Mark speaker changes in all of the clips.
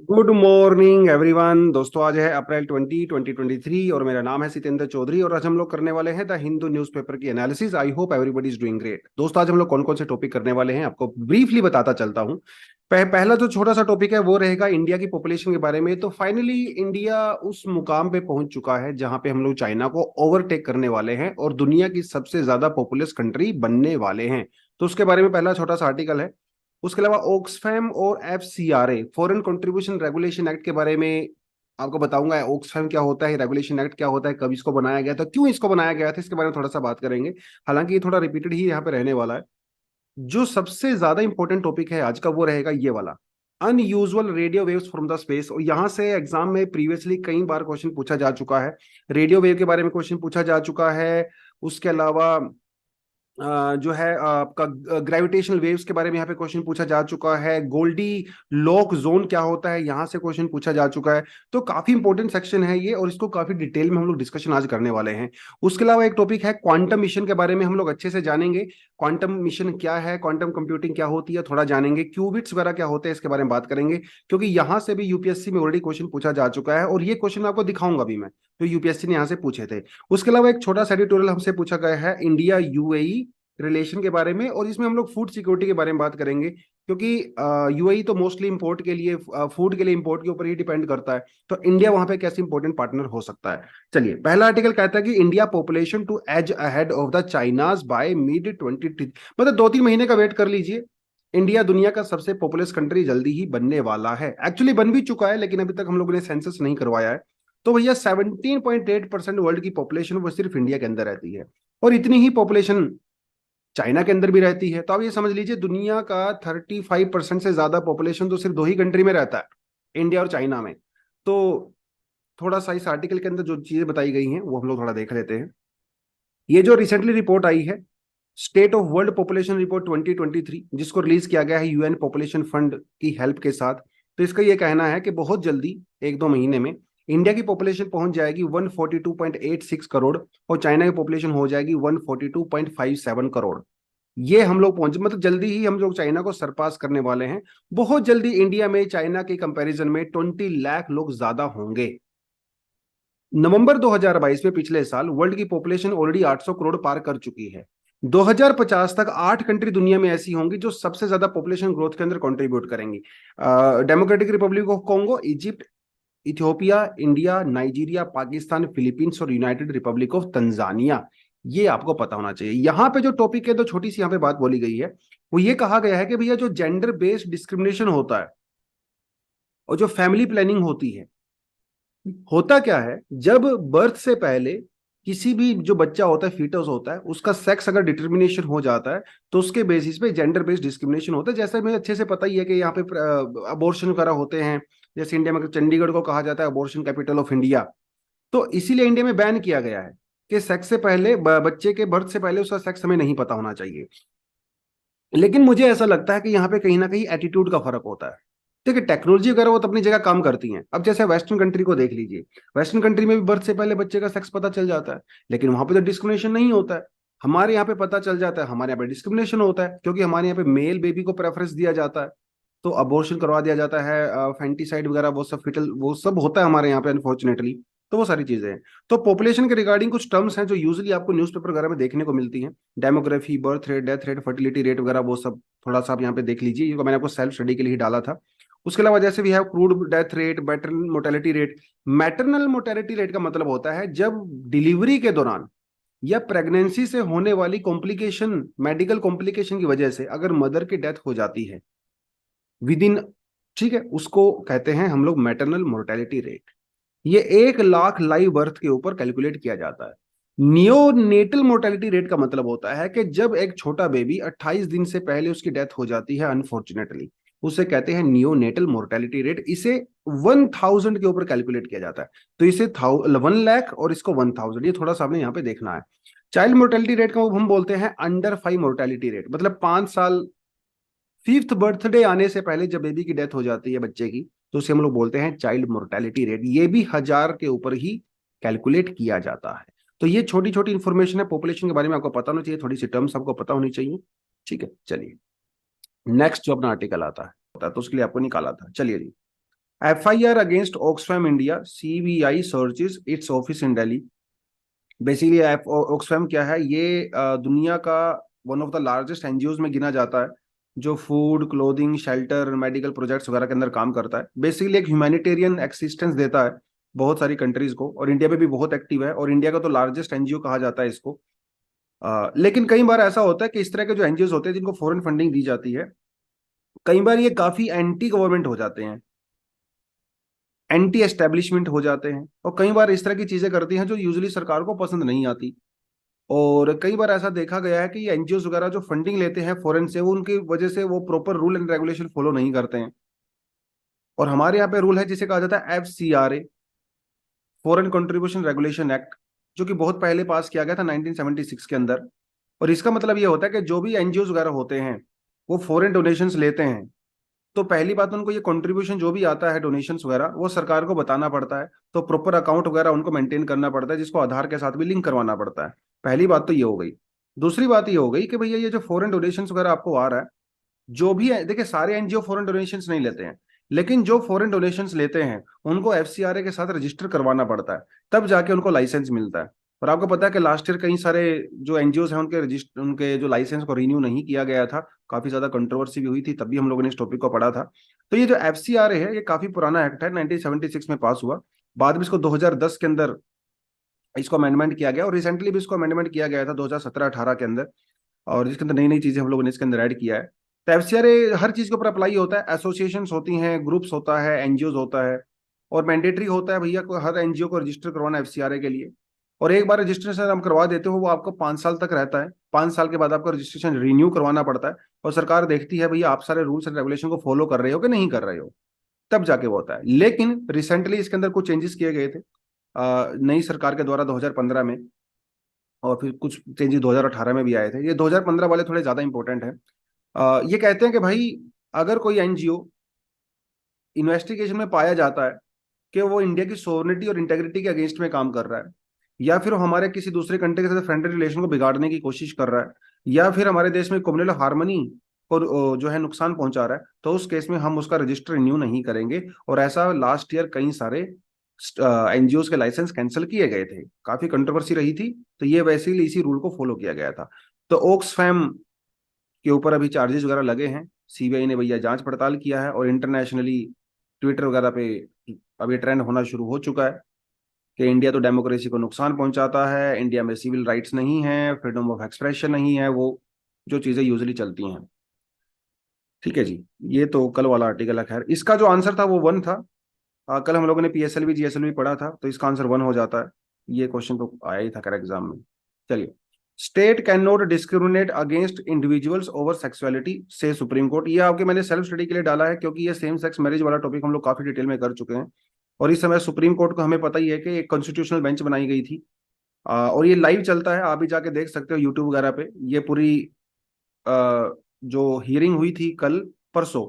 Speaker 1: Good morning everyone. दोस्तों, आज है अप्रैल 2023 और मेरा नाम है सितेंद्र चौधरी और आज हम लोग करने वाले हैं द हिंदू न्यूज़पेपर की analysis. I hope everybody is doing great. दोस्तों, आज हम लोग कौन कौन से टॉपिक करने वाले हैं आपको ब्रीफली बताता चलता हूं। पहला जो छोटा सा टॉपिक है वो रहेगा इंडिया की पॉपुलेशन के बारे में। तो फाइनली इंडिया उस मुकाम पे पहुंच चुका है जहां पे हम लोग चाइना को ओवरटेक करने वाले हैं और दुनिया की सबसे ज्यादा पॉपुलस कंट्री बनने वाले हैं। तो उसके बारे में पहला छोटा सा आर्टिकल है। उसके अलावा ऑक्सफैम और FCRA foreign contribution regulation act के बारे में आपको बताऊंगा। ऑक्सफैम क्या होता है, रेगुलेशन एक्ट क्या होता है, कब इसको बनाया गया था, क्यों इसको बनाया गया था, इसके बारे में थोड़ा सा बात करेंगे। हालांकि ये थोड़ा रिपीटेड ही यहाँ पे रहने वाला है। जो सबसे ज्यादा इंपॉर्टेंट टॉपिक है आज का वो रहेगा ये वाला, unusual radio waves from the space. और यहाँ से एग्जाम में प्रीवियसली कई बार क्वेश्चन पूछा जा चुका है। रेडियो वेव के बारे में क्वेश्चन पूछा जा चुका है। उसके अलावा जो है आपका ग्रेविटेशनल वेव्स के बारे में यहाँ पे क्वेश्चन पूछा जा चुका है। गोल्डी लॉक जोन क्या होता है, यहाँ से क्वेश्चन पूछा जा चुका है। तो काफी इंपॉर्टेंट सेक्शन है ये और इसको काफी डिटेल में हम लोग डिस्कशन आज करने वाले हैं। उसके अलावा एक टॉपिक है क्वांटम मिशन के बारे में, हम लोग अच्छे से जानेंगे क्वांटम मिशन क्या है, क्वांटम कंप्यूटिंग क्या होती है, थोड़ा जानेंगे। क्यूबिट्स वगैरह क्या होते हैं इसके बारे में बात करेंगे, क्योंकि यहाँ से भी यूपीएससी में ऑलरेडी क्वेश्चन पूछा जा चुका है और ये क्वेश्चन मैं आपको दिखाऊंगा भी मैं, तो यूपीएससी ने यहाँ से पूछे थे। उसके अलावा एक छोटा सा एडिटोरियल हमसे पूछा गया है इंडिया यूएई रिलेशन के बारे में और इसमें हम लोग फूड सिक्योरिटी के बारे में बात करेंगे, क्योंकि यूएई तो मोस्टली इंपोर्ट के लिए, फूड के लिए इंपोर्ट के ऊपर ही डिपेंड करता है। तो इंडिया वहां पे कैसे इंपॉर्टेंट पार्टनर हो सकता है। चलिए, पहला आर्टिकल कहता है कि India population to edge ahead of the China's by mid 20, मतलब 2-3 महीने का वेट कर लीजिए। इंडिया दुनिया का सबसे पॉपुलस कंट्री जल्दी ही बनने वाला है। एक्चुअली बन भी चुका है लेकिन अभी तक हम लोगों ने सेंसस नहीं करवाया है। तो भैया 17.8% वर्ल्ड की पॉपुलेशन वो सिर्फ इंडिया के अंदर रहती है और इतनी ही पॉपुलेशन चाइना के अंदर भी रहती है। तो आप ये समझ लीजिए दुनिया का 35% से ज्यादा पॉपुलेशन तो सिर्फ दो ही कंट्री में रहता है, इंडिया और चाइना में। तो थोड़ा सा इस आर्टिकल के अंदर जो चीजें बताई गई हैं वो हम लोग थोड़ा देख लेते हैं। ये जो रिसेंटली रिपोर्ट आई है, state of world population report 2023, जिसको रिलीज किया गया है यूएन पॉपुलेशन फंड की हेल्प के साथ, तो इसका ये कहना है कि बहुत जल्दी 1-2 महीने में इंडिया की पॉपुलेशन पहुंच जाएगी 142.86 करोड़ और चाइना की पॉपुलेशन हो जाएगी 142.57 करोड़। ये हम लोग पहुंच, मतलब जल्दी ही हम लोग चाइना को सरपास करने वाले हैं। बहुत जल्दी इंडिया में चाइना के कंपैरिजन में 20 लाख लोग ज्यादा होंगे। नवंबर 2022 में, पिछले साल, वर्ल्ड की पॉपुलेशन ऑलरेडी 800 करोड़ पार कर चुकी है। 2050 तक 8 कंट्री दुनिया में ऐसी होंगी जो सबसे ज्यादा पॉपुलेशन ग्रोथ के अंदर कंट्रीब्यूट करेंगी। Democratic Republic of Congo, Egypt, Ethiopia, India, Nigeria, Pakistan, Philippines और यूनाइटेड रिपब्लिक ऑफ तंजानिया। ये आपको पता होना चाहिए। यहाँ पे जो टॉपिक है, तो छोटी सी यहाँ पे बात बोली गई है, वो ये कहा गया है कि भैया जो जेंडर बेस्ड डिस्क्रिमिनेशन होता है और जो फैमिली प्लानिंग होती है, होता क्या है, जब बर्थ से पहले किसी भी जो बच्चा होता है, फीटस होता है, उसका सेक्स अगर डिटर्मिनेशन हो जाता है तो उसके बेसिस पे जेंडर बेस्ड डिस्क्रिमिनेशन होता है। जैसे मुझे अच्छे से पता ही है कि यहाँ पे अबॉर्शन वगैरह होते हैं। जैसे इंडिया में चंडीगढ़ को कहा जाता है अबॉर्शन कैपिटल ऑफ इंडिया। तो इसीलिए इंडिया में बैन किया गया है कि सेक्स से पहले, बच्चे के बर्थ से पहले उसका सेक्स हमें नहीं पता होना चाहिए। लेकिन मुझे ऐसा लगता है कि यहाँ पे कहीं ना कहीं एटीट्यूड का फर्क होता है। देखिए, टेक्नोलॉजी वगैरह वो तो अपनी जगह काम करती हैं। अब जैसे वेस्टर्न कंट्री को देख लीजिए, वेस्टर्न कंट्री में भी बर्थ से पहले बच्चे का सेक्स पता चल जाता है, लेकिन वहां पे तो डिस्क्रिमिनेशन नहीं होता है। हमारे यहाँ पे पता चल जाता है, हमारे यहाँ पे डिस्क्रिमिनेशन होता है, क्योंकि हमारे यहाँ पे मेल बेबी को प्रेफरेंस दिया जाता है, तो अबॉर्शन करवा दिया जाता है, फैंटिसाइड वगैरह वो सब, फिटल वो सब होता है हमारे यहाँ पे अनफॉर्चुनेटली। तो वो सारी चीजें हैं। तो पॉपुलेशन के रिगार्डिंग कुछ टर्म्स हैं जो यूजुअली आपको न्यूज़पेपर वगैरह में देखने को मिलती हैं। Demography, birth rate, death rate, fertility rate वगैरह वो सब थोड़ा सा आप यहाँ पे देख लीजिए, ये मैंने आपको सेल्फ स्टडी के लिए ही डाला था। उसके अलावा जैसे we have crude death rate, maternal mortality rate. Maternal mortality rate का मतलब होता है जब डिलीवरी के दौरान या प्रेगनेंसी से होने वाली कॉम्प्लिकेशन, मेडिकल कॉम्प्लिकेशन की वजह से अगर मदर की डेथ हो जाती है विद इन, ठीक है, उसको कहते हैं हम लोग मैटरनल मोर्टेलिटी रेट। ये 1 लाख लाइव बर्थ के ऊपर कैलकुलेट किया जाता है। नियोनेटल मोर्टेलिटी रेट का मतलब होता है कि जब एक छोटा बेबी 28 दिन से पहले उसकी डेथ हो जाती है अनफॉर्चुनेटली, उसे कहते हैं नियोनेटल मोर्टेलिटी रेट। इसे 1000 के ऊपर कैलकुलेट किया जाता है। तो इसे 1 लाख और इसको 1000, ये थोड़ा सा आपने यहाँ पे देखना है। चाइल्ड मोर्टेलिटी रेट का हम बोलते हैं अंडर 5 मोर्टेलिटी रेट, मतलब 5 साल, फिफ्थ बर्थडे आने से पहले जब बेबी की डेथ हो जाती है बच्चे की, तो उसे हम लोग बोलते हैं चाइल्ड मोर्टेलिटी रेट। ये भी 1000 के ऊपर ही कैलकुलेट किया जाता है। तो ये छोटी छोटी इंफॉर्मेशन है पॉपुलेशन के बारे में, आपको पता होना चाहिए, थोड़ी सी टर्म्स आपको पता होनी चाहिए। ठीक है, चलिए नेक्स्ट जो अपना आर्टिकल आता है तो उसके लिए आपको निकाला था, चलिए जी। FIR against Oxfam India, CBI searches it's office in Delhi. Basically Oxfam क्या है, ये दुनिया का one of the largest NGOs में गिना जाता है, जो food, clothing, shelter, medical projects वगैरह के अंदर काम करता है। बेसिकली एक ह्यूमैनिटेरियन एक्सिस्टेंस देता है बहुत सारी कंट्रीज को, और इंडिया में भी बहुत एक्टिव है, और इंडिया का तो लार्जेस्ट एनजीओ कहा जाता है इसको। लेकिन कई बार ऐसा होता है कि इस तरह के जो एनजीओ होते हैं जिनको फॉरेन फंडिंग दी जाती है, कई बार ये काफी एंटी गवर्नमेंट हो जाते हैं, एंटी एस्टेब्लिशमेंट हो जाते हैं, और कई बार इस तरह की चीजें करती हैं जो यूजुअली सरकार को पसंद नहीं आती। और कई बार ऐसा देखा गया है कि ये एनजीओ वगैरह जो फंडिंग लेते हैं फॉरेन से, वो उनकी वजह से वो proper rule and regulation follow नहीं करते हैं। और हमारे यहाँ पे रूल है जिसे कहा जाता है FCRA, foreign contribution regulation act, जो कि बहुत पहले पास किया गया था 1976 के अंदर। और इसका मतलब ये होता है कि जो भी एनजीओ वगैरह होते हैं वो फॉरेन डोनेशंस लेते हैं, तो पहली बात उनको ये कंट्रीब्यूशन जो भी आता है, डोनेशंस वगैरह, वो सरकार को बताना पड़ता है। तो प्रॉपर अकाउंट वगैरह उनको मेंटेन करना पड़ता है, जिसको आधार के साथ भी लिंक करवाना पड़ता है। पहली बात तो ये हो गई। दूसरी बात ये हो गई कि भैया ये जो फॉरेन डोनेशंस वगैरह आपको आ रहा है, जो भी है, देखिए सारे एनजीओ फॉरेन डोनेशंस नहीं लेते हैं, लेकिन जो फॉरेन डोनेशंस लेते हैं उनको FCRA के साथ रजिस्टर करवाना पड़ता है, तब जाके उनको लाइसेंस मिलता है। और आपको पता है कि लास्ट ईयर कई सारे जो एनजीओ हैं उनके रजिस्टर, उनके जो लाइसेंस को रिन्यू नहीं किया गया था, काफी ज्यादा कंट्रोवर्सी भी हुई थी, तभी हम लोगों ने इस टॉपिक को पढ़ा था। तो ये जो FCRA है, ये काफी पुराना एक्ट है, 1976 में पास हुआ। बाद में इसको 2010 के अंदर इसको अमेंडमेंट किया गया, और रिसेंटली भी इसको अमेंडमेंट किया गया था 2017-18 के अंदर, और जिसके अंदर नई नई चीजें हम लोगों ने इसके अंदर ऐड किया है। तो FCRA हर चीज के ऊपर अप्लाई होता है, एसोसिएशन होती हैं, ग्रुप्स होता है, एनजीओ होता है, और मैंडेटरी होता है भैया को हर एनजीओ को रजिस्टर करवाना FCRA के लिए। और एक बार रजिस्ट्रेशन हम करवा देते हो, वो आपको 5 साल तक रहता है। 5 साल के बाद आपको रजिस्ट्रेशन रिन्यू करवाना पड़ता है, और सरकार देखती है भैया आप सारे रूल्स एंड रेगुलेशन को फॉलो कर रहे हो कि नहीं कर रहे हो, तब जाके वो होता है। लेकिन रिसेंटली इसके अंदर कुछ चेंजेस किए गए थे नई सरकार के द्वारा 2015 में, और फिर कुछ चेंजेस 2018 में भी आए थे। ये 2015 वाले थोड़े ज्यादा इंपॉर्टेंट है। ये कहते हैं कि भाई अगर कोई एनजीओ इन्वेस्टिगेशन में पाया जाता है कि वो इंडिया की सोवरेनिटी और इंटेग्रिटी के अगेंस्ट में काम कर रहा है, या फिर वो हमारे किसी दूसरे कंट्री के साथ फ्रेंडली रिलेशन को बिगाड़ने की कोशिश कर रहा है, या फिर हमारे देश में कम्युनल हार्मनी को जो है नुकसान पहुंचा रहा है, तो उस केस में हम उसका रजिस्टर रिन्यू नहीं करेंगे। और ऐसा लास्ट ईयर कई सारे एनजीओ के लाइसेंस कैंसिल किए गए थे, काफी कंट्रोवर्सी रही थी। तो ये वैसे ही इसी रूल को फॉलो किया गया था। तो ऑक्सफैम के ऊपर अभी चार्जेस वगैरह लगे हैं, CBI ने भैया जांच पड़ताल किया है, और इंटरनेशनली ट्विटर वगैरह पे अभी ट्रेंड होना शुरू हो चुका है कि इंडिया तो डेमोक्रेसी को नुकसान पहुंचाता है, इंडिया में सिविल राइट्स नहीं है, फ्रीडम ऑफ एक्सप्रेशन नहीं है, वो जो चीजें यूजली चलती हैं। ठीक है जी, ये तो कल वाला आर्टिकल है। खैर इसका जो आंसर था वो 1 था। कल हम लोगों ने PSLV GSLV पढ़ा था, तो इसका आंसर 1 हो जाता है। ये क्वेश्चन तो आया ही था कर एग्जाम में। चलिए, state can not discriminate against individuals over sexuality से सुप्रीम कोर्ट। ये आपके मैंने सेल्फ स्टडी के लिए डाला है, क्योंकि ये सेम सेक्स मैरिज वाला टॉपिक हम लोग काफी डिटेल में कर चुके हैं। और इस समय सुप्रीम कोर्ट को हमें पता ही है कि एक कॉन्स्टिट्यूशनल बेंच बनाई गई थी, और ये लाइव चलता है, आप भी जाके देख सकते हो यूट्यूब वगैरह पे। ये पूरी जो हियरिंग हुई थी कल परसों,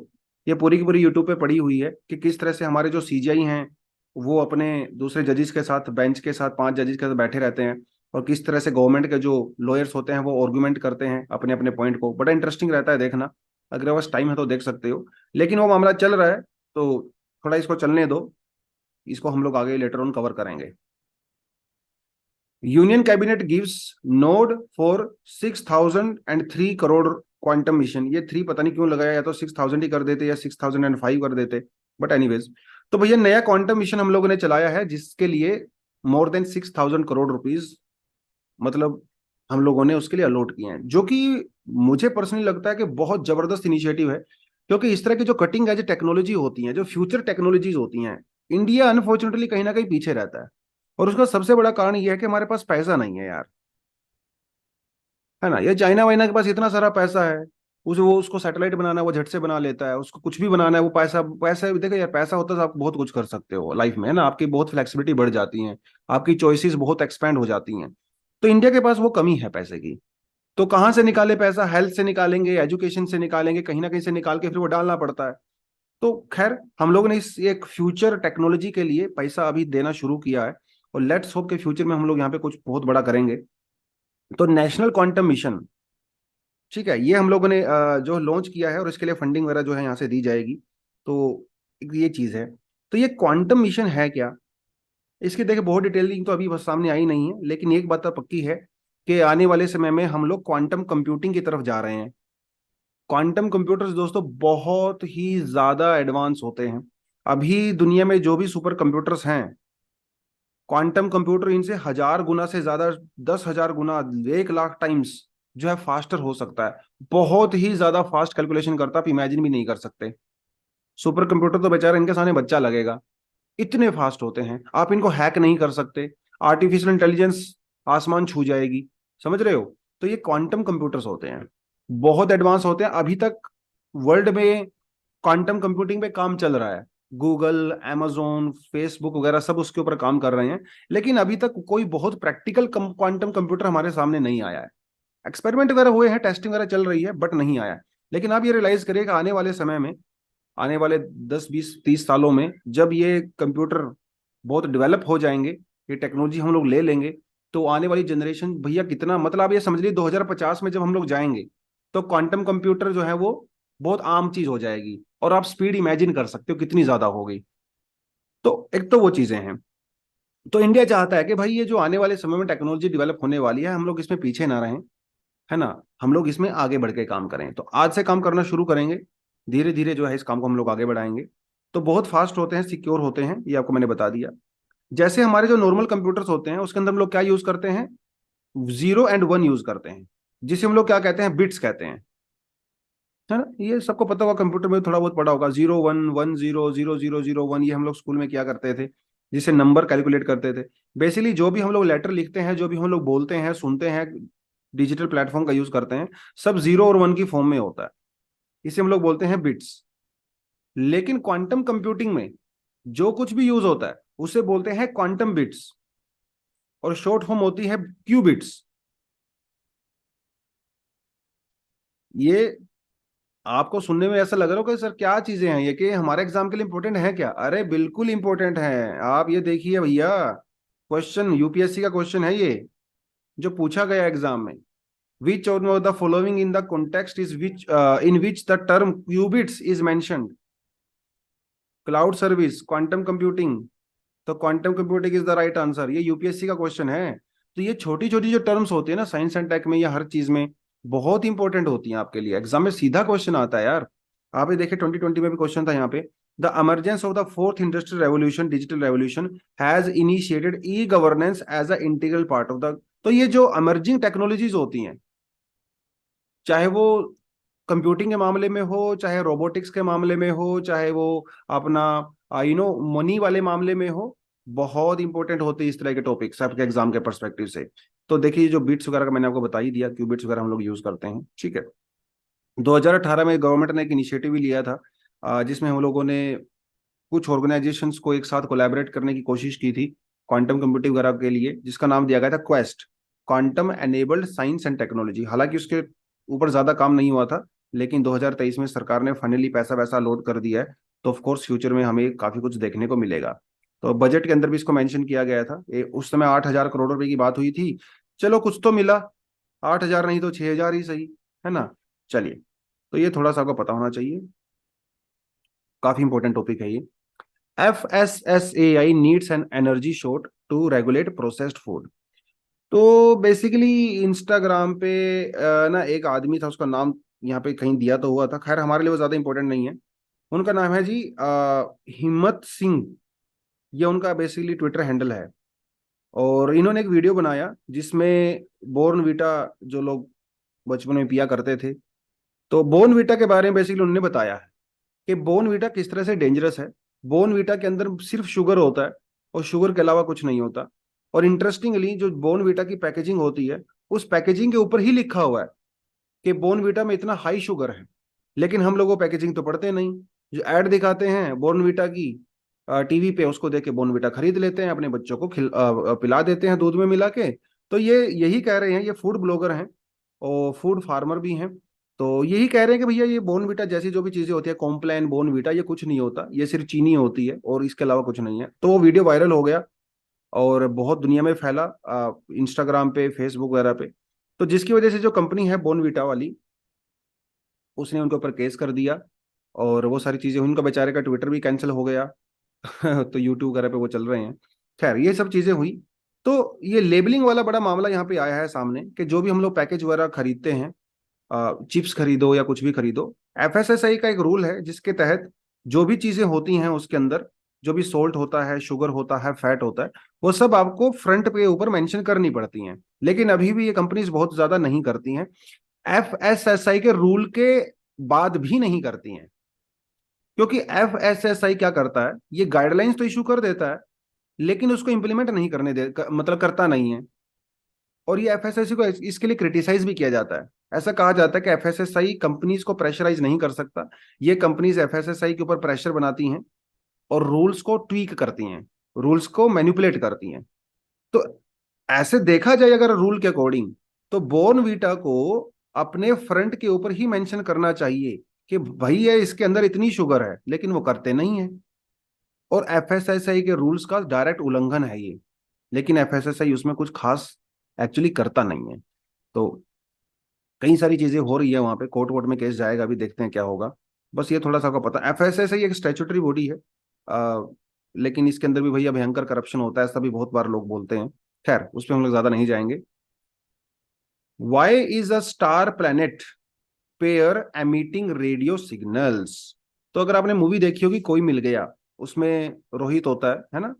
Speaker 1: ये पूरी की पूरी यूट्यूब पे पड़ी हुई है कि किस तरह से हमारे जो CJI हैं वो अपने दूसरे जजेस के साथ, बेंच के साथ, 5 जजेस के साथ बैठे रहते हैं, और किस तरह से गवर्नमेंट के जो लॉयर्स होते हैं वो आर्गुमेंट करते हैं अपने अपने पॉइंट को। बड़ा इंटरेस्टिंग रहता है देखना, अगर बस टाइम है तो देख सकते हो। लेकिन वो मामला चल रहा है, तो थोड़ा इसको चलने दो, इसको हम लोग आगे लेटर ऑन कवर करेंगे। Union cabinet gives node for 6003 crore quantum mission. ये 3 पता नहीं क्यों लगाया, या तो 6000 ही कर देते या 6005 कर देते, बट एनीवेज। तो भैया नया क्वांटम मिशन हम लोगों ने चलाया है, जिसके लिए मोर देन 6000 करोड़ रुपीज, मतलब हम लोगों ने उसके लिए अलॉट किए हैं, जो कि मुझे पर्सनली लगता है कि बहुत जबरदस्त इनिशिएटिव है। क्योंकि इस तरह की जो कटिंग एज टेक्नोलॉजी होती है, जो फ्यूचर टेक्नोलॉजीज होती हैं, इंडिया अनफॉर्चुनेटली कहीं ना कहीं पीछे रहता है। और उसका सबसे बड़ा कारण यह है कि हमारे पास पैसा नहीं है यार, है ना। ये चाइना वाइना के पास इतना सारा पैसा है, उस वो उसको सैटेलाइट बनाना है वो झट से बना लेता है, उसको कुछ भी बनाना है वो पैसा पैसा देखो यार, पैसा होता है तो आप बहुत कुछ कर सकते हो लाइफ में, है ना। आपकी बहुत फ्लेक्सिबिलिटी बढ़ जाती है, आपकी चॉइसेस बहुत एक्सपेंड हो जाती हैं। तो इंडिया के पास वो कमी है पैसे की। तो कहाँ से निकाले पैसा? हेल्थ से निकालेंगे, एजुकेशन से निकालेंगे, कहीं ना कहीं से निकाल के फिर वो डालना पड़ता है। तो खैर हम लोग ने इस एक फ्यूचर टेक्नोलॉजी के लिए पैसा अभी देना शुरू किया है, और लेट्स होप के फ्यूचर में हम लोग यहाँ पे कुछ बहुत बड़ा करेंगे। तो नेशनल क्वांटम मिशन, ठीक है, ये हम लोगों ने जो लॉन्च किया है, और इसके लिए फंडिंग वगैरह जो है यहाँ से दी जाएगी। तो एक ये चीज़ है। तो ये क्वांटम मिशन है क्या, इसकी देखिए बहुत डिटेलिंग तो अभी बस सामने आई नहीं है, लेकिन एक बात तो पक्की है कि आने वाले समय में हम लोग क्वांटम कंप्यूटिंग की तरफ जा रहे हैं। क्वांटम कंप्यूटर्स दोस्तों बहुत ही ज्यादा एडवांस होते हैं। अभी दुनिया में जो भी सुपर कंप्यूटर्स हैं, क्वांटम कंप्यूटर इनसे 1000 गुना से ज्यादा, 10,000 गुना, 1 लाख टाइम्स जो है फास्टर हो सकता है। बहुत ही ज्यादा फास्ट कैलकुलेशन करता, आप इमेजिन भी नहीं कर सकते। सुपर कंप्यूटर तो बेचारा इनके सामने बच्चा लगेगा, इतने फास्ट होते हैं, आप इनको हैक नहीं कर सकते। आर्टिफिशियल इंटेलिजेंस आसमान छू जाएगी, समझ रहे हो। तो ये क्वांटम कंप्यूटर्स होते हैं, बहुत एडवांस होते हैं। अभी तक वर्ल्ड में क्वांटम कंप्यूटिंग पे काम चल रहा है, गूगल, amazon, फेसबुक वगैरह सब उसके ऊपर काम कर रहे हैं, लेकिन अभी तक कोई बहुत प्रैक्टिकल क्वांटम कंप्यूटर हमारे सामने नहीं आया है। एक्सपेरिमेंट वगैरह हुए हैं, टेस्टिंग वगैरह चल रही है, बट नहीं आया। लेकिन आप ये रियलाइज करिए कि आने वाले समय में, आने वाले 10, 20, 30 सालों में जब ये कंप्यूटर बहुत डेवलप हो जाएंगे, ये टेक्नोलॉजी हम लोग ले लेंगे, तो आने वाली जनरेशन भैया कितना, मतलब आप ये समझ लीजिए 2050 में जब हम लोग जाएंगे, तो क्वांटम कंप्यूटर जो है वो बहुत आम चीज हो जाएगी, और आप स्पीड इमेजिन कर सकते हो कितनी ज्यादा होगी। तो एक तो वो चीजें हैं। तो इंडिया चाहता है कि भाई ये जो आने वाले समय में टेक्नोलॉजी डेवलप होने वाली है, हम लोग इसमें पीछे ना रहें, है ना, हम लोग इसमें आगे बढ़ के काम करें। तो आज से काम करना शुरू करेंगे, धीरे धीरे जो है इस काम को हम लोग आगे बढ़ाएंगे। तो बहुत फास्ट होते हैं, सिक्योर होते हैं, ये आपको मैंने बता दिया। जैसे हमारे जो नॉर्मल कंप्यूटर्स होते हैं उसके अंदर हम लोग क्या यूज करते हैं, 0 और 1 यूज करते हैं, जिसे हम लोग क्या कहते हैं, बिट्स कहते हैं, है ना। ये सबको पता होगा, कंप्यूटर में थोड़ा बहुत पढ़ा होगा, 0 1 1 0 0 0 0 1, ये हम लोग स्कूल में किया करते थे, जिसे नंबर कैलकुलेट करते थे। बेसिकली जो भी हम लोग लेटर लिखते हैं, जो भी हम लोग बोलते हैं, सुनते हैं, डिजिटल प्लेटफॉर्म का यूज करते हैं, सब 0 और 1 की फॉर्म में होता है, इसे हम लोग बोलते हैं बिट्स। लेकिन क्वांटम कंप्यूटिंग में जो कुछ भी यूज होता है उसे बोलते हैं क्वांटम बिट्स, और शॉर्ट फॉर्म होती है क्यूबिट्स। ये आपको सुनने में ऐसा लग रहा होगा सर क्या चीजें हैं ये, कि हमारे एग्जाम के लिए इंपॉर्टेंट है क्या? अरे बिल्कुल इंपॉर्टेंट है। आप ये देखिए भैया, क्वेश्चन यूपीएससी का क्वेश्चन है ये, जो पूछा गया एग्जाम में। Which of the following in the context is which, in which the term qubits is mentioned? Cloud service, quantum computing, तो quantum computing is the right answer. ये यूपीएससी का क्वेश्चन है। तो ये छोटी छोटी जो टर्म्स होती है ना, साइंस एंड टेक में या हर चीज में, बहुत इंपॉर्टेंट होती हैं आपके लिए। एग्जाम में सीधा क्वेश्चन आता है यार। आप ये देखिए 2020 में भी क्वेश्चन था यहाँ पे, the emergence of the fourth industrial revolution, digital revolution, has initiated e governance as a integral part of the. तो ये जो emerging टेक्नोलॉजीज होती हैं, चाहे वो कंप्यूटिंग के मामले में हो, चाहे रोबोटिक्स के मामले में हो, चाहे वो अपना मनी वाले मामले में हो, बहुत इंपॉर्टेंट होते हैं इस तरह के टॉपिक्स आपके एग्जाम के परस्पेक्टिव से। तो देखिए जो बिट्स वगैरह का मैंने आपको बता ही दिया, क्यूबिट्स वगैरह हम लोग यूज करते हैं, ठीक है। 2018 में गवर्नमेंट ने एक इनिशिएटिव भी लिया था, जिसमें हम लोगों ने कुछ ऑर्गेनाइजेशंस को एक साथ कोलैबोरेट करने की कोशिश की थी क्वांटम कंप्यूटिंग वगैरह के लिए, जिसका नाम दिया गया था quest, quantum enabled science and technology. हालांकि उसके ऊपर ज्यादा काम नहीं हुआ था, लेकिन 2023 में सरकार ने फाइनली पैसा वैसा लोड कर दिया है, तो ऑफ कोर्स फ्यूचर में हमें काफी कुछ देखने को मिलेगा। तो बजट के अंदर भी इसको मेंशन किया गया था। उस समय 8,000 करोड़ रुपए की बात हुई थी, चलो कुछ तो मिला, 8,000 नहीं तो 6,000 ही सही, है ना। चलिए, तो ये थोड़ा सा आपको पता होना चाहिए, काफी इंपॉर्टेंट टॉपिक है ये। FSSAI needs an energy shot to regulate processed food. तो बेसिकली इंस्टाग्राम पे ना एक आदमी था, उसका नाम यहाँ पे कहीं दिया तो हुआ था, खैर हमारे लिए वो ज्यादा इंपॉर्टेंट नहीं है। उनका नाम है जी हिम्मत सिंह, ये उनका बेसिकली ट्विटर हैंडल है। और इन्होंने एक वीडियो बनाया जिसमें बोर्नवीटा जो लोग बचपन में पिया करते थे, तो बोर्नवीटा के बारे में बेसिकली उन्होंने बताया है कि बोर्नवीटा किस तरह से डेंजरस है। बोर्नवीटा के अंदर सिर्फ शुगर होता है, और शुगर के अलावा कुछ नहीं होता। और इंटरेस्टिंगली जो बोर्नवीटा की पैकेजिंग होती है, उस पैकेजिंग के ऊपर ही लिखा हुआ है कि बोर्नवीटा में इतना हाई शुगर है। लेकिन हम लोग वो पैकेजिंग तो पढ़ते नहीं, जो ऐड दिखाते हैं बोर्नवीटा की टीवी पे, उसको देख के बोर्नवीटा खरीद लेते हैं, अपने बच्चों को पिला देते हैं दूध में मिला के। तो ये यही कह रहे हैं, ये फूड ब्लॉगर हैं और फूड फार्मर भी हैं। तो यही कह रहे हैं कि भैया ये बोर्नवीटा जैसी जो भी चीजें होती है, कॉम्प्लान, बोर्नवीटा, ये कुछ नहीं होता, ये सिर्फ चीनी होती है और इसके अलावा कुछ नहीं है। तो वो वीडियो वायरल हो गया और बहुत दुनिया में फैला, इंस्टाग्राम पे, फेसबुक वगैरह पे। तो जिसकी वजह से जो कंपनी है बोर्नवीटा वाली, उसने उनके ऊपर केस कर दिया, और वो सारी चीजें, उनका बेचारे का ट्विटर भी कैंसिल हो गया, तो यूट्यूब वगैरह पे वो चल रहे हैं। खैर ये सब चीजें हुई। तो ये लेबलिंग वाला बड़ा मामला यहाँ पे आया है सामने कि जो भी हम लोग पैकेज वगैरह खरीदते हैं, चिप्स खरीदो या कुछ भी खरीदो, एफएसएसआई का एक रूल है जिसके तहत जो भी चीजें होती हैं उसके अंदर, जो भी सोल्ट होता है, शुगर होता है, फैट होता है, वो सब आपको फ्रंट पे ऊपर मेंशन करनी पड़ती हैं। लेकिन अभी भी ये कंपनीज बहुत ज्यादा नहीं करती हैं, एफएसएसआई के रूल के बाद भी नहीं करती हैं। क्योंकि एफएसएसआई क्या करता है, ये गाइडलाइंस तो इशू कर देता है लेकिन उसको इंप्लीमेंट नहीं करने मतलब करता नहीं है। और ये एफएसएसआई को इसके लिए क्रिटिसाइज भी किया जाता है। ऐसा कहा जाता है कि एफएसएसआई कंपनीज को प्रेशराइज नहीं कर सकता, ये कंपनीज एफएसएसआई के ऊपर प्रेशर बनाती हैं और रूल्स को ट्वीक करती हैं, रूल्स को मैनिपुलेट करती हैं। तो ऐसे देखा जाए अगर रूल के अकॉर्डिंग, तो बॉर्नवीटा को अपने फ्रंट के ऊपर ही मेंशन करना चाहिए कि भाई ये इसके अंदर इतनी शुगर है, लेकिन वो करते नहीं है। और एफएसएसआई के रूल्स का डायरेक्ट उल्लंघन है ये, लेकिन एफएसएसआई उसमें कुछ खास एक्चुअली करता नहीं है। तो कई सारी चीजें हो रही है वहां पे, कोर्ट वोर्ट में केस जाएगा, अभी देखते हैं क्या होगा। बस ये थोड़ा सा आपको पता, एफएसएसआई एक स्टैट्यूटरी बॉडी है, आ, लेकिन इसके अंदर भी भैया भयंकर करप्शन होता है, ऐसा भी बहुत बार लोग बोलते हैं। खैर उस पर हम लोग ज्यादा नहीं जाएंगे। Why is a star planet pair emitting radio signals? तो अगर आपने मूवी देखी होगी कोई मिल गया, उसमें रोहित होता है ना,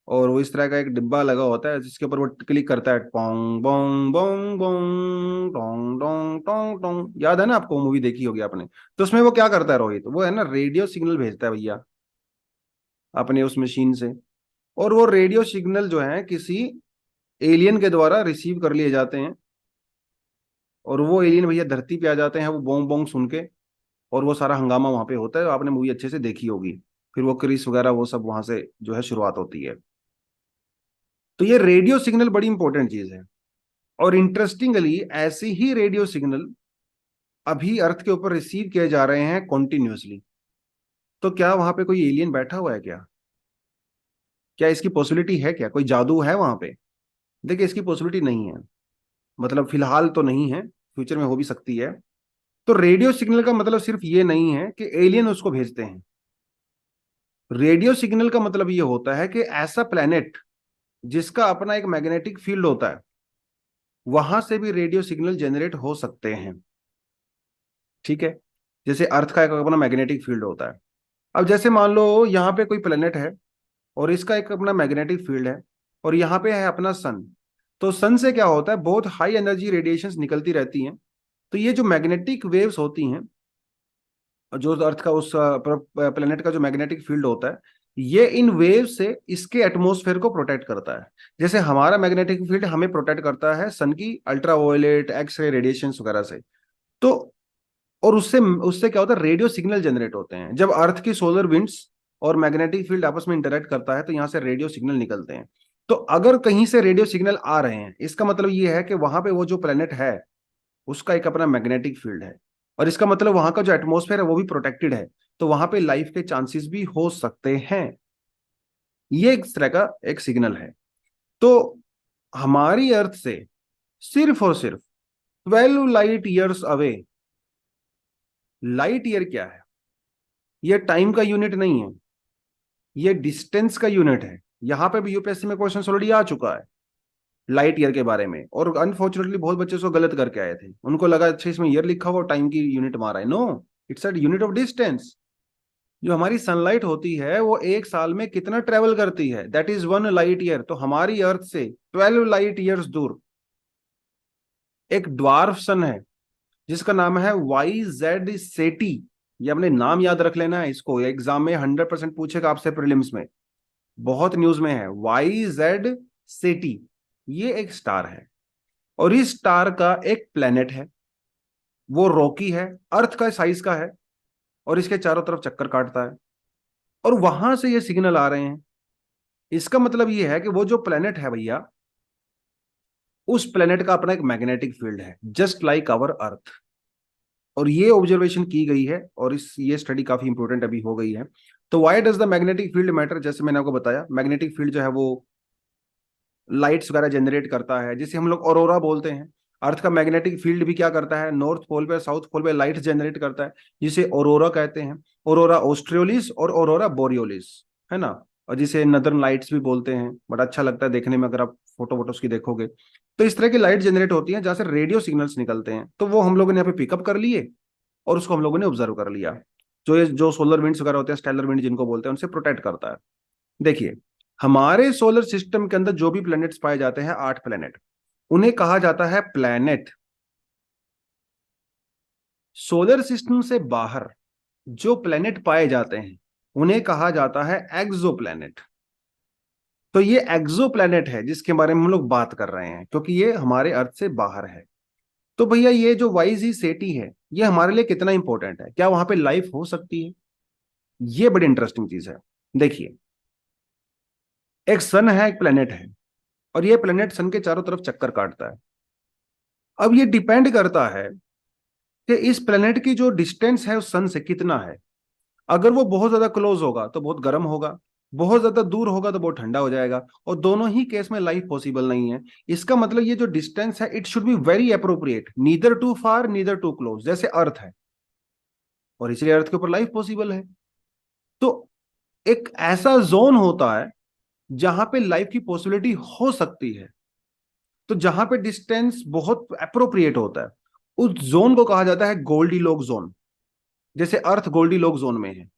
Speaker 1: और वो इस तरह का एक डिब्बा लगा होता है जिसके ऊपर वो क्लिक करता है, पोंग बोंग बोंग बोंग टोंग डोंग टोंग टोंग, याद है ना आपको, मूवी देखी होगी आपने। तो उसमें वो क्या करता है रोहित, वो है ना रेडियो सिग्नल भेजता है भैया अपने उस मशीन से। और वो रेडियो सिग्नल जो है किसी एलियन के द्वारा रिसीव कर लिए जाते हैं, और वो एलियन भैया धरती पे आ जाते हैं वो बोंग बोंग सुन के, और वो सारा हंगामा वहां पे होता है, आपने मूवी अच्छे से देखी होगी। फिर वो क्रिस वगैरह वो सब वहां से जो है शुरुआत होती है। तो ये रेडियो सिग्नल बड़ी इंपॉर्टेंट चीज है। और इंटरेस्टिंगली ऐसी ही रेडियो सिग्नल अभी अर्थ के ऊपर रिसीव किए जा रहे हैं कॉन्टिन्यूसली। तो क्या वहां पे कोई एलियन बैठा हुआ है क्या? क्या इसकी पॉसिबिलिटी है, क्या कोई जादू है वहां पे? देखिए इसकी पॉसिबिलिटी नहीं है, मतलब फिलहाल तो नहीं है, फ्यूचर में हो भी सकती है। तो रेडियो सिग्नल का मतलब सिर्फ ये नहीं है कि एलियन उसको भेजते हैं। रेडियो सिग्नल का मतलब ये होता है कि ऐसा प्लेनेट जिसका अपना एक मैग्नेटिक फील्ड होता है, वहां से भी रेडियो सिग्नल जनरेट हो सकते हैं। ठीक है, जैसे अर्थ का एक अपना मैग्नेटिक फील्ड होता है। अब जैसे मान लो यहाँ पे कोई प्लेनेट है और इसका एक अपना मैग्नेटिक फील्ड है, और यहाँ पे है अपना सन। तो सन से क्या होता है, बहुत हाई एनर्जी रेडिएशंस निकलती रहती हैं। तो ये जो मैग्नेटिक वेव्स होती हैं, जो अर्थ का उस प्लेनेट का जो मैग्नेटिक फील्ड होता है, ये इन वेव से इसके एटमॉस्फेयर को प्रोटेक्ट करता है। जैसे हमारा मैग्नेटिक फील्ड हमें प्रोटेक्ट करता है सन की अल्ट्रावायलेट एक्स रे रेडिएशन वगैरह से। तो और उससे उससे क्या होता है, रेडियो सिग्नल जनरेट होते हैं। जब अर्थ की सोलर विंड्स और मैग्नेटिक फील्ड आपस में इंटरेक्ट करता है तो यहाँ से रेडियो सिग्नल निकलते हैं। तो अगर कहीं से रेडियो सिग्नल आ रहे हैं, इसका मतलब ये है कि वहां पे वो जो प्लेनेट है उसका एक अपना मैग्नेटिक फील्ड है, और इसका मतलब वहां का जो एटमॉस्फेयर है वो भी प्रोटेक्टेड है। तो वहां पे लाइफ के चांसेस भी हो सकते हैं। ये एक तरह का एक सिग्नल है। तो हमारी अर्थ से सिर्फ और सिर्फ 12 light years away. Light year क्या है? ये टाइम का यूनिट नहीं है, ये डिस्टेंस का यूनिट है। यहाँ पे भी यूपीएससी में क्वेश्चन ऑलरेडी आ चुका है लाइट ईयर के बारे में, और अनफॉर्चुनेटली बहुत बच्चे उसको गलत करके आए थे, उनको लगा अच्छा इसमें ईयर लिखा हुआ टाइम की यूनिट मारा है। No, it's a unit of distance. जो हमारी सनलाइट होती है वो एक साल में कितना ट्रेवल करती है, दैट इज 1 लाइट ईयर। तो हमारी अर्थ से 12 लाइट ईयर्स दूर एक ड्वार्फ सन है जिसका नाम है YZ सेटी। ये अपने नाम याद रख लेना है, इसको एग्जाम में 100% पूछेगा आपसे प्रीलिम्स में, बहुत न्यूज में है। YZ सेटी, ये एक स्टार है, और इस स्टार का एक प्लेनेट है, वो रॉकी है, अर्थ का साइज का है, और इसके चारों तरफ चक्कर काटता है, और वहां से ये सिग्नल आ रहे हैं। इसका मतलब ये है कि वो जो प्लेनेट है भैया, उस प्लेनेट का अपना एक मैग्नेटिक फील्ड है जस्ट लाइक आवर अर्थ। और ये ऑब्जर्वेशन की गई है, और इस ये स्टडी काफी इंपॉर्टेंट अभी हो गई है। तो why does the magnetic field matter? जैसे मैंने आपको बताया, मैग्नेटिक फील्ड जो है वो लाइट्स वगैरह जनरेट करता है, जिसे हम लोग ऑरोरा बोलते हैं। अर्थ का मैग्नेटिक फील्ड भी क्या करता है, नॉर्थ पोल पे साउथ पोल पे लाइट जनरेट करता है, जिसे ऑरोरा कहते हैं। ऑरोरा ऑस्ट्रियोलिस और ऑरोरा बोरियोलिस। है ना। और जिसे नदर्न लाइट्स भी बोलते हैं, बड़ा अच्छा लगता है देखने में अगर आप फोटो वोटोस की देखोगे। तो इस तरह की लाइट जनरेट होती है जहाँ से रेडियो सिग्नल्स निकलते हैं, तो वो हम लोगों ने यहाँ पे पिकअप कर लिए और उसको हम लोगों ने ऑब्जर्व कर लिया। जो सोलर विंड्स वगैरह होते हैं, स्टेलर विंड जिनको बोलते हैं, उनसे प्रोटेक्ट करता है। देखिए, हमारे सोलर सिस्टम के अंदर जो भी प्लैनेट्स पाए जाते हैं, 8 प्लैनेट, उन्हें कहा जाता है प्लैनेट। सोलर सिस्टम से बाहर जो प्लैनेट पाए जाते हैं उन्हें कहा जाता है एक्सो। तो ये एक्सो प्लैनेट है जिसके बारे में हम लोग बात कर रहे हैं, क्योंकि ये हमारे अर्थ से बाहर है। तो भैया ये जो वाईजी सेटी है, ये हमारे लिए कितना इंपॉर्टेंट है, क्या वहां पे लाइफ हो सकती है? ये बड़ी इंटरेस्टिंग चीज है। देखिए, एक सन है, एक प्लेनेट है, और ये प्लेनेट सन के चारों तरफ चक्कर काटता है। अब ये डिपेंड करता है कि इस प्लेनेट की जो डिस्टेंस है उस सन से कितना है। अगर वो बहुत ज्यादा क्लोज होगा तो बहुत गर्म होगा, बहुत ज्यादा दूर होगा तो बहुत ठंडा हो जाएगा, और दोनों ही केस में लाइफ पॉसिबल नहीं है। इसका मतलब ये जो डिस्टेंस है, it should be very appropriate, neither too far neither too close, जैसे अर्थ है, और इसलिए अर्थ के ऊपर लाइफ पॉसिबल है। तो एक ऐसा जोन होता है जहां पे लाइफ की पॉसिबिलिटी हो सकती है। तो जहां पे डिस्टेंस बहुत अप्रोप्रिएट होता है, उस जोन को कहा जाता है गोल्डी लोग जोन। जैसे अर्थ गोल्डी लोग जोन में है,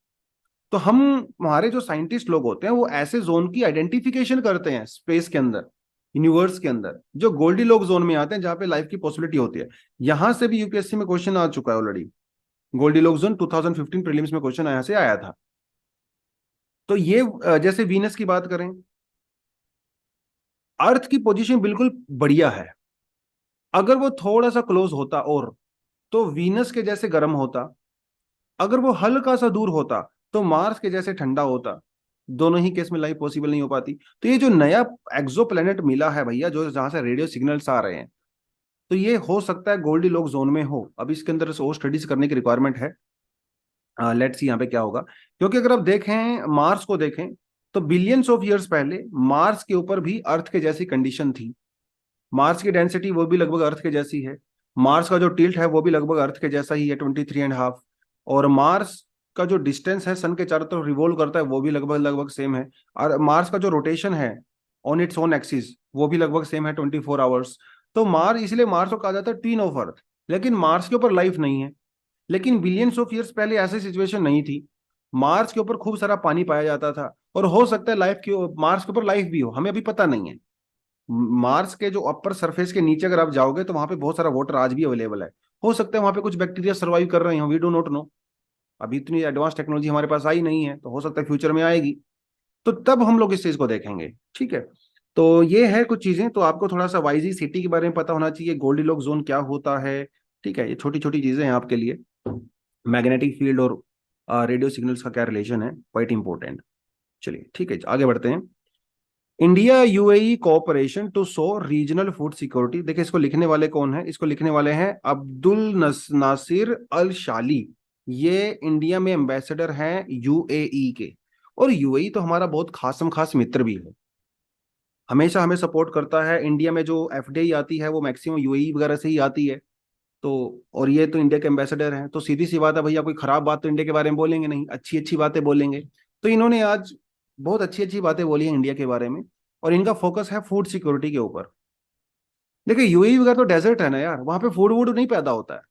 Speaker 1: तो हम, हमारे जो साइंटिस्ट लोग होते हैं, वो ऐसे जोन की आइडेंटिफिकेशन करते हैं स्पेस के अंदर, यूनिवर्स के अंदर, जो गोल्डी लोग जोन में आते हैं, जहां पे लाइफ की पॉसिबिलिटी होती है। यहां से भी यूपीएससी में क्वेश्चन आ चुका है ऑलरेडी। गोल्डी लोग जोन 2015 प्रीलिम्स में क्वेश्चन यहाँ से आया था। तो ये जैसे वीनस की बात करें, अर्थ की पोजीशन बिल्कुल बढ़िया है। अगर वो थोड़ा सा क्लोज होता और, तो वीनस के जैसे गर्म होता। अगर वो हल्का सा दूर होता तो मार्स के जैसे ठंडा होता। दोनों ही केस में लाइफ पॉसिबल नहीं हो पाती। तो ये जो नया एक्सो मिला है भैया, जो जहां से रेडियो सिग्नल्स आ रहे हैं, तो ये हो सकता है गोल्डी लोग जोन में हो। अब इसके अंदर और स्टडीज करने की रिक्वायरमेंट है। लेट्स सी यहाँ पे क्या होगा। क्योंकि अगर आप देखें, मार्स को देखें, तो बिलियंस ऑफ ईयर्स पहले मार्स के ऊपर भी अर्थ के जैसी कंडीशन थी। मार्स की डेंसिटी वो भी लगभग अर्थ के जैसी है। मार्स का जो टिल्ट है वो भी लगभग अर्थ के जैसा ही है, 23.5। और मार्स का जो डिस्टेंस है सन के चारों तरफ रिवॉल्व करता है, वो भी लगभग लगभग सेम है। और मार्स का जो रोटेशन है ऑन इट्स ओन एक्सिस, वो भी लगभग सेम है, 24 आवर्स। तो मार्स, इसलिए मार्स को कहा जाता है ट्विन ऑफ अर्थ। लेकिन मार्स के ऊपर लाइफ नहीं है। लेकिन बिलियंस ऑफ ईयर्स पहले ऐसी सिचुएशन नहीं थी। मार्स के ऊपर खूब सारा पानी पाया जाता था, और हो सकता है लाइफ के, मार्स के ऊपर लाइफ भी हो, हमें अभी पता नहीं है। मार्स के जो अपर सरफेस के नीचे अगर आप जाओगे तो वहां पे बहुत सारा वाटर आज भी अवेलेबल है। हो सकता है वहां पे कुछ बैक्टीरिया सर्वाइव कर रहे हो, वी डू नॉट नो। अभी इतनी एडवांस टेक्नोलॉजी हमारे पास आई नहीं है, तो हो सकता है फ्यूचर में आएगी। तो तब हम लोग इस चीज को देखेंगे। ठीक है। तो ये है कुछ चीजें। तो आपको थोड़ा सा वाईजी सिटी के बारे में पता होना चाहिए, गोल्डीलॉक्स जोन क्या होता है। ठीक है, ये छोटी छोटी चीजें हैं आपके लिए। मैग्नेटिक फील्ड और रेडियो सिग्नल्स का क्या रिलेशन है, क्वाइट इंपॉर्टेंट। चलिए ठीक है, आगे बढ़ते हैं। India UAE cooperation to so regional food security. देखिए, इसको लिखने वाले कौन है? इसको लिखने वाले हैं अब्दुल नासिर अल शाली। ये इंडिया में एम्बेसडर हैं यूएई के। और यूएई तो हमारा बहुत खासम खास मित्र भी है, हमेशा हमें सपोर्ट करता है। इंडिया में जो एफडीआई आती है वो मैक्सिमम यूएई वगैरह से ही आती है। तो और ये तो इंडिया के एम्बेसडर हैं, तो सीधी सी बात है भैया, कोई खराब बात तो इंडिया के बारे में बोलेंगे नहीं, अच्छी अच्छी बातें बोलेंगे। तो इन्होंने आज बहुत अच्छी अच्छी बातें बोली हैं इंडिया के बारे में, और इनका फोकस है फूड सिक्योरिटी के ऊपर। देखिए, यूएई वगैरह तो डेजर्ट है ना यार, वहां पे फूड वूड नहीं पैदा होता है।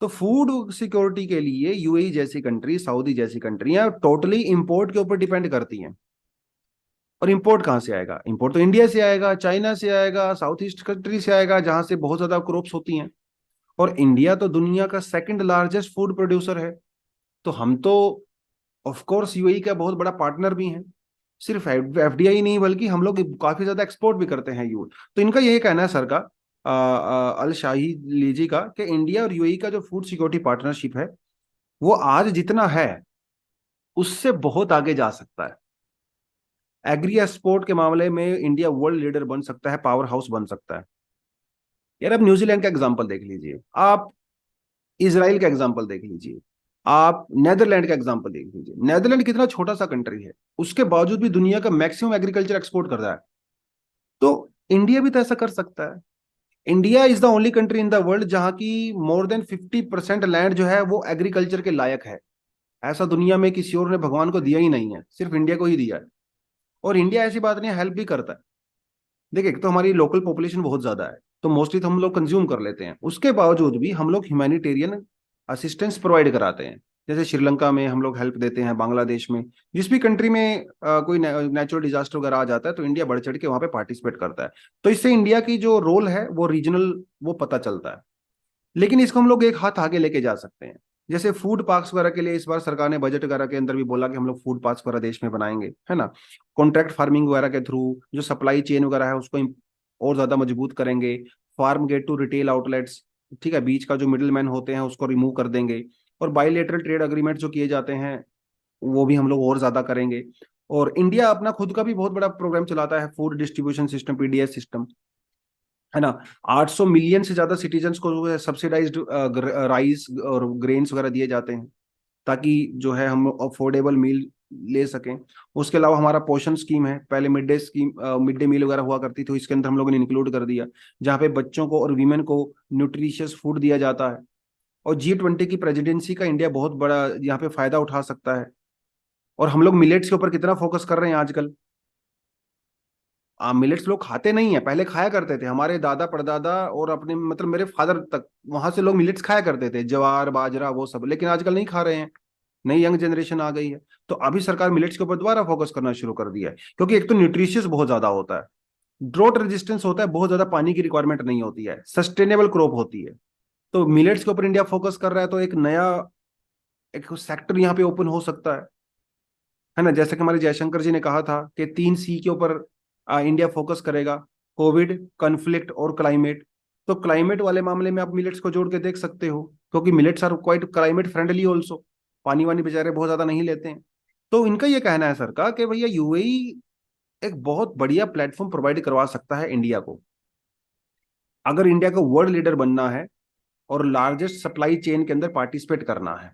Speaker 1: तो फूड सिक्योरिटी के लिए यूएई जैसी कंट्री, सऊदी जैसी कंट्रियां टोटली इंपोर्ट के ऊपर डिपेंड करती हैं। और इंपोर्ट कहाँ से आएगा? इंपोर्ट तो इंडिया से आएगा, चाइना से आएगा, साउथ ईस्ट कंट्री से आएगा, जहां से बहुत ज्यादा क्रॉप्स होती हैं। और इंडिया तो दुनिया का सेकंड लार्जेस्ट फूड प्रोड्यूसर है। तो हम तो ऑफ कोर्स यूएई का बहुत बड़ा पार्टनर भी हैं। सिर्फ एफडीआई नहीं, बल्कि हम लोग काफी ज्यादा एक्सपोर्ट भी करते हैं यूएई। तो इनका यही कहना है सर का, अल शाही लीजी का, कि इंडिया और यूएई का जो फूड सिक्योरिटी पार्टनरशिप है, वो आज जितना है उससे बहुत आगे जा सकता है। एग्री एक्सपोर्ट के मामले में इंडिया वर्ल्ड लीडर बन सकता है, पावर हाउस बन सकता है। यार, आप न्यूजीलैंड का एग्जाम्पल देख लीजिए, आप इसराइल का एग्जाम्पल देख लीजिए, आप नेदरलैंड का एग्जाम्पल देख लीजिए। नेदरलैंड कितना छोटा सा कंट्री है, उसके बावजूद भी दुनिया का मैक्सिमम एग्रीकल्चर एक्सपोर्ट कर रहा है। तो इंडिया भी तो ऐसा कर सकता है। India is the only country in the world जहां की मोर देन 50% लैंड जो है वो एग्रीकल्चर के लायक है। ऐसा दुनिया में किसी और ने भगवान को दिया ही नहीं है, सिर्फ इंडिया को ही दिया है। और इंडिया ऐसी बात नहीं, हेल्प भी करता है। देखिए, एक तो हमारी लोकल पॉपुलेशन बहुत ज्यादा है, तो मोस्टली तो हम लोग कंज्यूम कर लेते हैं, उसके बावजूद भी हम लोग ह्यूमैनिटेरियन असिस्टेंस प्रोवाइड कराते हैं। जैसे श्रीलंका में हम लोग हेल्प देते हैं, बांग्लादेश में, जिस भी कंट्री में कोई नेचुरल डिजास्टर वगैरह आ जाता है तो इंडिया बढ़ चढ़ के वहां पे पार्टिसिपेट करता है। तो इससे इंडिया की जो रोल है वो रीजनल वो पता चलता है। लेकिन इसको हम लोग एक हाथ आगे लेके जा सकते हैं। जैसे फूड पार्क्स वगैरह के लिए इस बार सरकार ने बजट वगैरह के अंदर भी बोला कि हम लोग फूड पार्क्स वगैरह देश में बनाएंगे, है ना। कॉन्ट्रैक्ट फार्मिंग वगैरह के थ्रू जो सप्लाई चेन वगैरह है उसको और ज्यादा मजबूत करेंगे। Farm gate to retail outlets, ठीक है, बीच का जो मिडिल मैन होते हैं उसको रिमूव कर देंगे। और बायलेटरल ट्रेड अग्रीमेंट जो किए जाते हैं वो भी हम लोग और ज्यादा करेंगे। और इंडिया अपना खुद का भी बहुत बड़ा प्रोग्राम चलाता है, food distribution system, PDS system, है ना। 800 मिलियन से ज्यादा सिटीजन्स को सब्सिडाइज्ड राइस और ग्रेन्स वगैरह दिए जाते हैं, ताकि जो है हम अफोर्डेबल मील ले सकें। उसके अलावा हमारा पोषण स्कीम है, पहले मिड डे मील वगैरह हुआ करती थी, इसके अंदर हम लोगों ने इंक्लूड कर दिया, जहाँ पे बच्चों को और वीमेन को न्यूट्रिशियस फूड दिया जाता है। और G20 की प्रेसिडेंसी का इंडिया बहुत बड़ा यहाँ पे फायदा उठा सकता है। और हम लोग मिलेट्स के ऊपर कितना फोकस कर रहे हैं आजकल। मिलेट्स लोग खाते नहीं है, पहले खाया करते थे, हमारे दादा परदादा और अपने मतलब मेरे फादर तक वहां से लोग मिलेट्स खाया करते थे, ज्वार बाजरा वो सब, लेकिन आजकल नहीं खा रहे हैं। नई यंग जनरेशन आ गई है। तो अभी सरकार मिलेट्स के ऊपर दोबारा फोकस करना शुरू कर दिया है, क्योंकि एक तो न्यूट्रिशियस बहुत ज्यादा होता है, ड्रोट रेजिस्टेंस होता है, बहुत ज्यादा पानी की रिक्वायरमेंट नहीं होती है, सस्टेनेबल क्रॉप होती है। तो मिलेट्स के ऊपर इंडिया फोकस कर रहा है, तो एक नया एक सेक्टर यहाँ पे ओपन हो सकता है ना। जैसे कि हमारे जयशंकर जी ने कहा था कि 3C के ऊपर इंडिया फोकस करेगा, कोविड, कन्फ्लिक्ट और क्लाइमेट। तो क्लाइमेट वाले मामले में आप मिलेट्स को जोड़ के देख सकते हो, क्योंकि millets are quite climate friendly also, पानी वानी बेचारे बहुत ज्यादा नहीं लेते हैं। तो इनका ये कहना है सर का कि भैया यूएई एक बहुत बढ़िया प्लेटफॉर्म प्रोवाइड करवा सकता है इंडिया को, अगर इंडिया को वर्ल्ड लीडर बनना है और लार्जेस्ट सप्लाई चेन के अंदर पार्टिसिपेट करना है।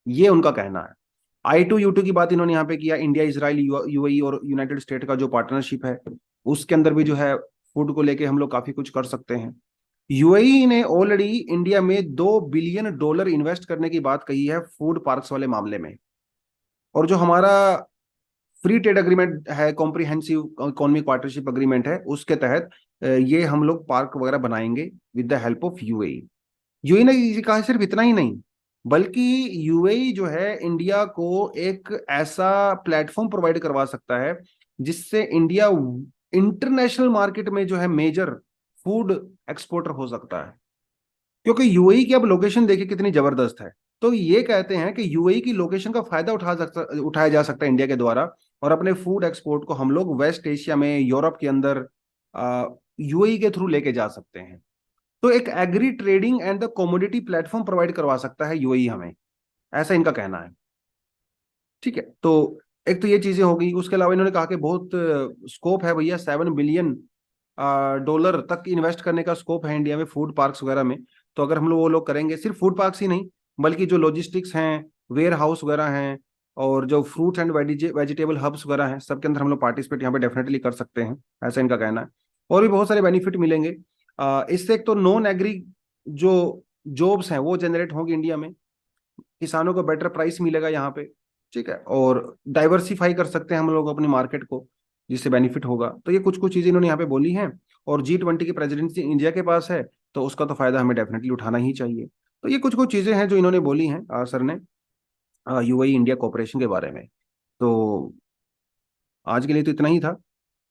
Speaker 1: ये उनका कहना है। I2U2 की बात इन्होंने यहाँ पे किया, इंडिया इजराइल यूएई और यूनाइटेड स्टेट का जो पार्टनरशिप है उसके अंदर भी जो है फूड को लेके हम लोग काफी कुछ कर सकते हैं। यूएई ने ऑलरेडी इंडिया में $2 बिलियन इन्वेस्ट करने की बात कही है फूड पार्क्स वाले मामले में। और जो हमारा फ्री ट्रेड अग्रीमेंट है, कॉम्प्रिहेंसिव इकोनॉमिक पार्टनरशिप अग्रीमेंट है, उसके तहत ये हम लोग पार्क वगैरह बनाएंगे with the help of UAE. UAE ने ये कहा, सिर्फ इतना ही नहीं, बल्कि यूएई जो है इंडिया को एक ऐसा प्लेटफॉर्म प्रोवाइड करवा सकता है जिससे इंडिया इंटरनेशनल मार्केट में जो है मेजर फूड एक्सपोर्टर हो सकता है। क्योंकि यूएई की अब लोकेशन देखिए कितनी जबरदस्त है। तो ये कहते हैं कि यूएई की लोकेशन का फायदा उठाया जा सकता है इंडिया के द्वारा, और अपने फूड एक्सपोर्ट को हम लोग वेस्ट एशिया में, यूरोप के अंदर यूएई के थ्रू लेके जा सकते हैं। तो एक agri trading and the commodity platform provide करवा सकता है यूएई हमें, ऐसा इनका कहना है। ठीक है, तो एक तो ये चीजें हो गई। उसके अलावा इन्होंने कहा कि बहुत स्कोप है भैया, $7 बिलियन तक इन्वेस्ट करने का स्कोप है इंडिया में फूड पार्क्स वगैरह में। तो अगर हम लोग वो लोग करेंगे, सिर्फ फूड पार्क्स ही नहीं बल्कि जो लॉजिस्टिक्स हैं, वेयर हाउस वगैरह हैं, और जो फ्रूट एंड वेजिटेबल हब्स वगैरह हैं, सबके अंदर हम लोग पार्टिसिपेट यहाँ पे डेफिनेटली कर सकते हैं, ऐसा इनका कहना है। और भी बहुत सारे बेनिफिट मिलेंगे इससे। एक तो नॉन एग्री जो जॉब्स हैं वो जनरेट होंगी इंडिया में, किसानों को बेटर प्राइस मिलेगा यहाँ पे, ठीक है। और डाइवर्सिफाई कर सकते हैं हम लोग अपनी मार्केट को, जिससे बेनिफिट होगा। तो ये कुछ कुछ चीजें इन्होंने यहाँ पे बोली हैं। और G20 की प्रेसिडेंसी इंडिया के पास है, तो उसका तो फायदा हमें डेफिनेटली उठाना ही चाहिए। तो ये कुछ कुछ चीजें हैं जो इन्होंने बोली हैं सर ने यूएई इंडिया कोऑपरेशन के बारे में। तो आज के लिए तो इतना ही था।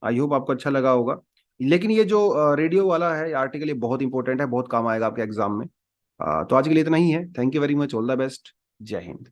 Speaker 1: आई होप आपको अच्छा लगा होगा। लेकिन ये जो रेडियो वाला है आर्टिकल, ये बहुत इंपॉर्टेंट है, बहुत काम आएगा आपके एग्जाम में। तो आज के लिए इतना ही है। Thank you very much, all the best, जय हिंद।